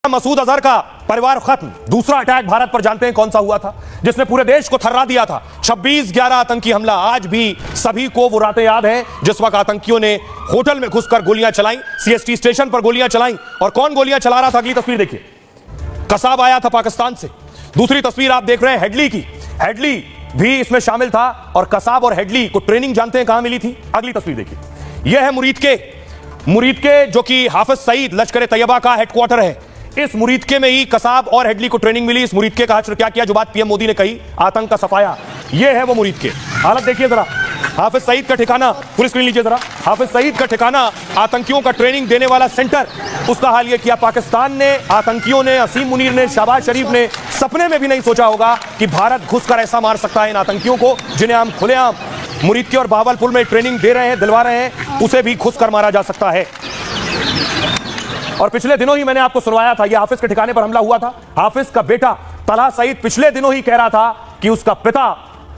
मसूद अजहर का परिवार खत्म। दूसरा अटैक भारत पर जानते हैं कौन सा हुआ था, जिसने पूरे देश को थर्रा दिया था। 26/11 आतंकी हमला। आज भी सभी को वो रातें याद है जिस वक्त आतंकियों ने होटल में घुसकर गोलियां चलाई, सीएसटी स्टेशन पर गोलियां चलाई। और कौन गोलियां चला रहा था, अगली तस्वीर देखिए। कसाब आया था पाकिस्तान से। दूसरी तस्वीर आप देख रहे हैं हेडली की। हेडली भी इसमें शामिल था। और कसाब और हेडली को ट्रेनिंग जानते हैं कहां मिली थी, अगली तस्वीर देखिए। यह है मुरीद के जो कि हाफिज सईद लश्कर तैयबा का हेडक्वार्टर है। इस मुरीदके में ही कसाब और हेडली को ट्रेनिंग मिली। इस मुरीदके का क्या किया, जो बात पीएम मोदी ने कही, आतंक का सफाया। यह है वो मुरीदके। हालत देखिए जरा। हाफिज सईद का ठिकाना, पूरी स्क्रीन लीजिए जरा। हाफिज सईद का ठिकाना, आतंकियों का ट्रेनिंग देने वाला सेंटर, उसका हाल यह किया पाकिस्तान ने, आतंकियों ने, असीम मुनीर ने, शहबाज शरीफ ने। सपने में भी नहीं सोचा होगा कि भारत घुसकर ऐसा मार सकता है इन आतंकियों को, जिन्हें हम खुलेआम मुरीदके और बहावलपुर में ट्रेनिंग दे रहे हैं, दिलवा रहे हैं, उसे भी घुसकर मारा जा सकता है। और पिछले दिनों ही मैंने आपको सुनवाया था, यह हाफिज के ठिकाने पर हमला हुआ था। हाफिज का बेटा तलहा सईद पिछले दिनों ही कह रहा था कि उसका पिता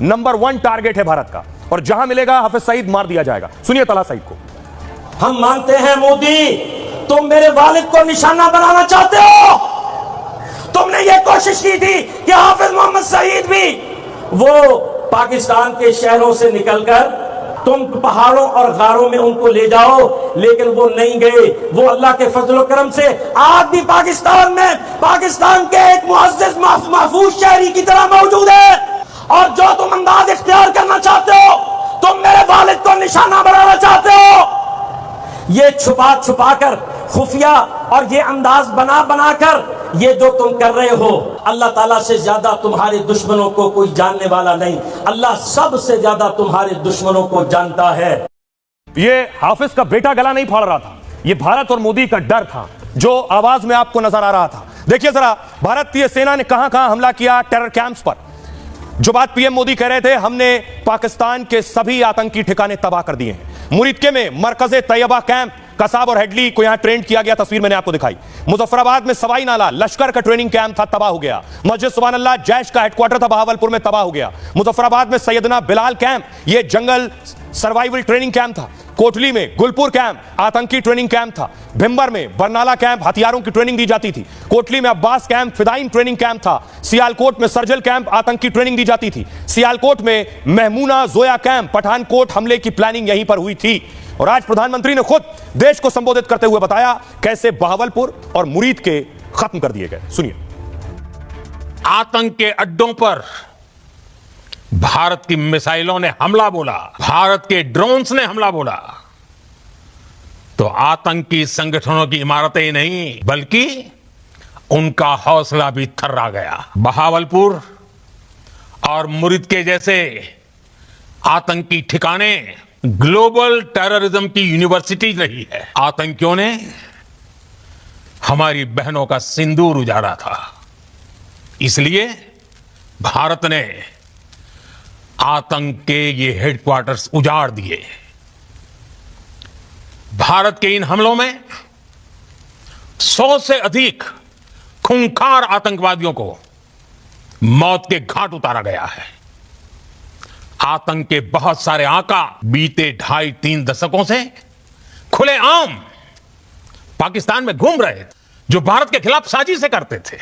नंबर 1 टारगेट है भारत का, और जहां मिलेगा हाफिज सईद मार दिया जाएगा। सुनिए तलहा सईद को। हम मानते हैं मोदी, तुम मेरे वालिद को निशाना बनाना चाहते हो। तुमने ये कोशिश की थी कि हाफिज मोहम्मद सईद भी वो पाकिस्तान के शहरों से निकलकर तुम पहाड़ों और गारों में उनको ले जाओ, लेकिन वो नहीं गए। वो अल्लाह के फजल करम से आज भी पाकिस्तान में, पाकिस्तान के एक मुअज़्ज़िज़ महफूज शहरी की तरह मौजूद है। और जो तुम अंदाज इख्तियार करना चाहते हो, तुम मेरे वालिद को निशाना बनाना चाहते हो, ये छुपा छुपा कर, खुफिया और ये अंदाज बना बना कर ये जो तुम कर रहे हो, अल्लाह ताला से ज्यादा तुम्हारे दुश्मनों को कोई जानने वाला नहीं। अल्लाह सबसे ज्यादा तुम्हारे दुश्मनों को जानता है। ये हाफिज का बेटा गला नहीं फाड़ रहा था, ये भारत और मोदी का डर था जो आवाज में आपको नजर आ रहा था। देखिए जरा, भारतीय सेना ने कहां कहां हमला किया टेरर कैंप्स पर। जो बात पीएम मोदी कह रहे थे, हमने पाकिस्तान के सभी आतंकी ठिकाने तबाह कर दिए हैं। मुरीदके में मरकज़े तैयबा कैंप, कसाब और हेडली को यहां ट्रेन किया गया, तस्वीर मैंने आपको दिखाई। मुजफ्फराबाद में सवाई नाला लश्कर का ट्रेनिंग कैंप था, तबाह हो गया। मस्जिद सुभान अल्लाह जैश का हेडक्वार्टर था बहावलपुर में, तबाह हो गया। मुजफ्फराबाद में सैयदना बिलाल कैंप, यह जंगल सर्वाइवल ट्रेनिंग कैंप था। कोटली में गुलपुर कैंप आतंकी ट्रेनिंग कैंप था। भिंबर में बरनाला कैंप, हथियारों की ट्रेनिंग दी जाती थी। कोटली में Abbas camp fidayeen training camp था। सियालकोट में सर्जल कैंप आतंकी ट्रेनिंग दी जाती थी। सियालकोट में महमूना जोया कैंप, पठानकोट हमले की प्लानिंग यहीं पर हुई थी। और आज प्रधानमंत्री ने खुद देश को संबोधित करते हुए बताया कैसे बहावलपुर और मुरीद के खत्म कर दिए गए। सुनिए। आतंक के अड्डों पर भारत की मिसाइलों ने हमला बोला, भारत के ड्रोन्स ने हमला बोला, तो आतंकी संगठनों की इमारतें ही नहीं बल्कि उनका हौसला भी थर्रा गया। बहावलपुर और मुरीद के जैसे आतंकी ठिकाने ग्लोबल टेररिज्म की यूनिवर्सिटी रही है। आतंकियों ने हमारी बहनों का सिंदूर उजाड़ा था, इसलिए भारत ने आतंक के ये हेडक्वार्टर्स उजाड़ दिए। भारत के इन हमलों में 100 से अधिक खूंखार आतंकवादियों को मौत के घाट उतारा गया है। आतंक के बहुत सारे आका बीते 2.5-3 दशकों से खुलेआम पाकिस्तान में घूम रहे थे, जो भारत के खिलाफ साजिशें करते थे।